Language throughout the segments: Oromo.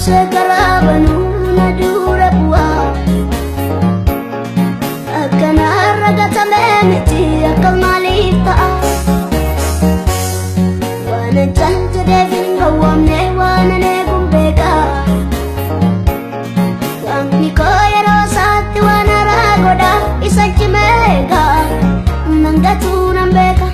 Sekarabanu nadura buah akan araga tamenti akal malita wana janta devin gawamne wana ne bumbega wamni koya rosat wana ragoda isachimega nangatu nambeka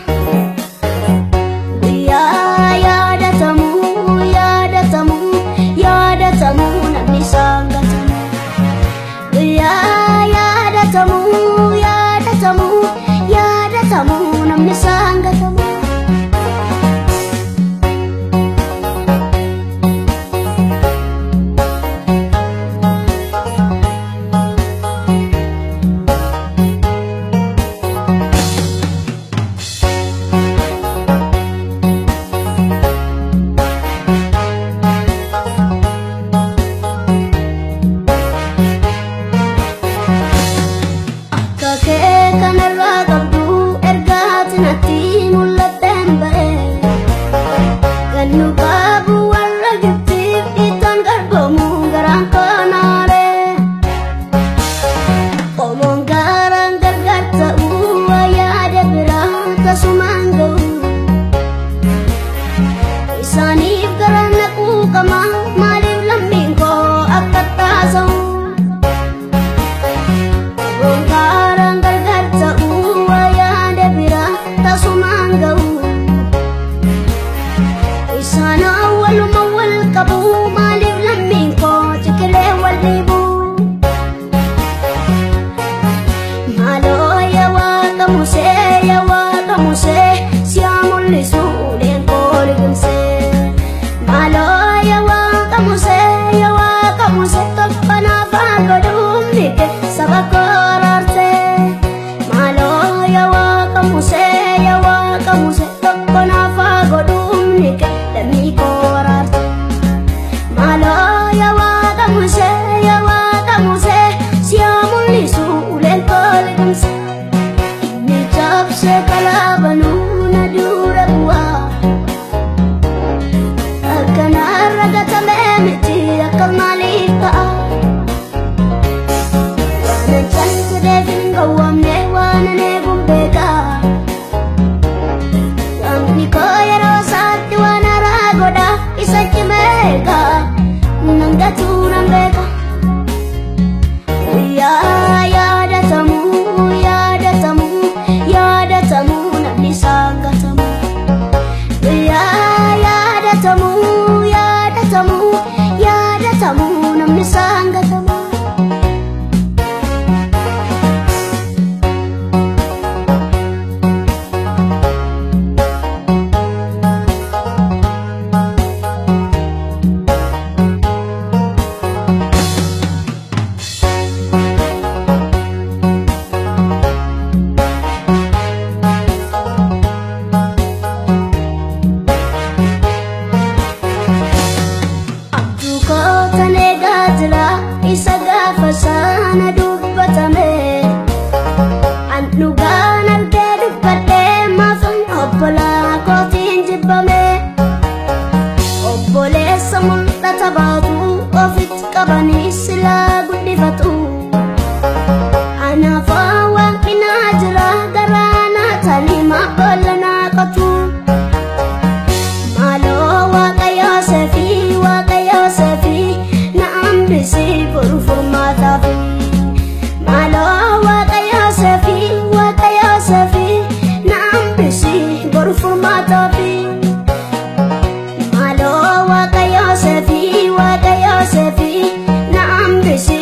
Malo wa kayo sefi na ambisi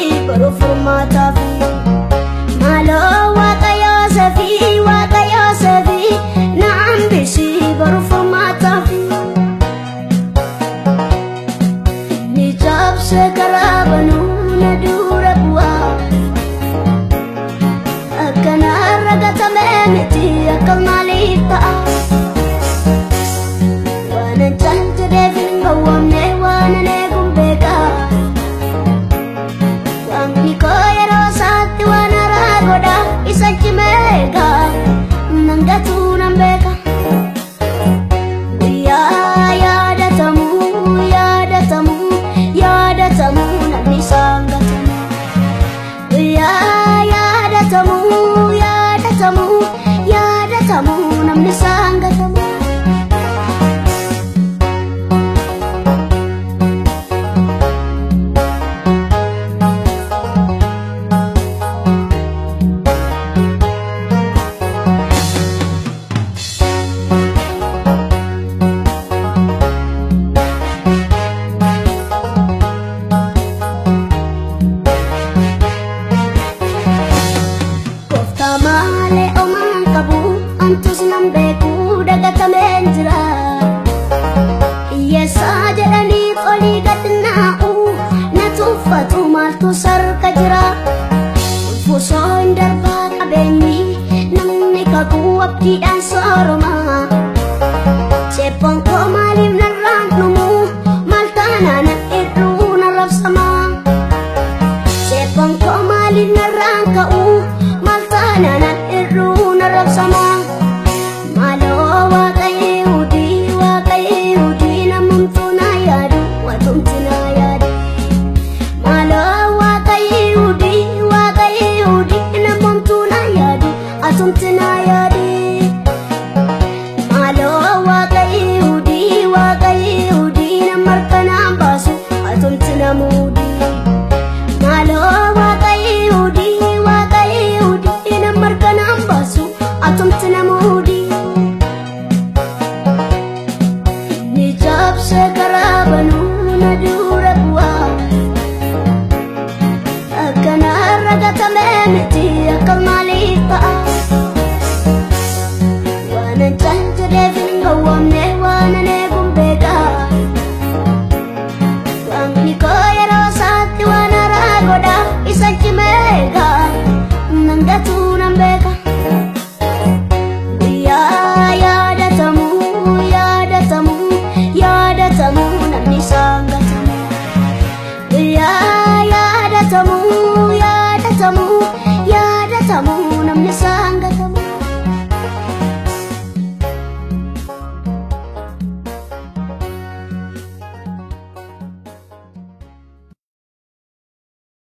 karabanu na dura bu'a Akkana ragatame miti akka maaliif ta'a Waanan jaljedheef hin gowwomne waanan eeguun beeka Waaqni koo yeroo isaatti waan haaraa godha isa cimeega nan gatuu nan beeka Guyyaa yaadatamu yaadatamu yaadatamu namni isaan gatamu Guyyaa yaadatamu yaadatamu yaadatamu namni isaan gatamu Male oman kabu antus nan beku dagatamen jira Iyesa jedhani qoli gadna'u na tuffatu maaltu sarka jira Fusoon darbaa qabeenyi namni kakuu abdiidhaan sooroma Cheeppoon koo maaliif narraan dhumu maal taanaa na irruu na rabsama Cheeppoon koo maaliif narraan ka'u Nanan irruna rabsama Malo Waaqayyudi namumtu na yaadu watumti na yaadu Malo Waaqayyudi namumtu na yaadu atumti na yaadu Malo Waaqayyudi namarkanaan baasu atumti na muudi Malo Waaqayyudi markanaan baasu atumti na muudi Inni jabse karabanu na dura bu'a Akkana ragatame miti akka maaliif ta'a Waanan jaljedheef hin gowwomne waanan eeguun beeka Waaqni koo yeroo isaatti waan haaraa godha isa cimeega nan gatuu nan beeka Guyyaa yaadatamu yaadatamu yaadatamu namni isaan gatamu Guyyaa yaadatamu yaadatamu yaadatamu namni isaan gatamu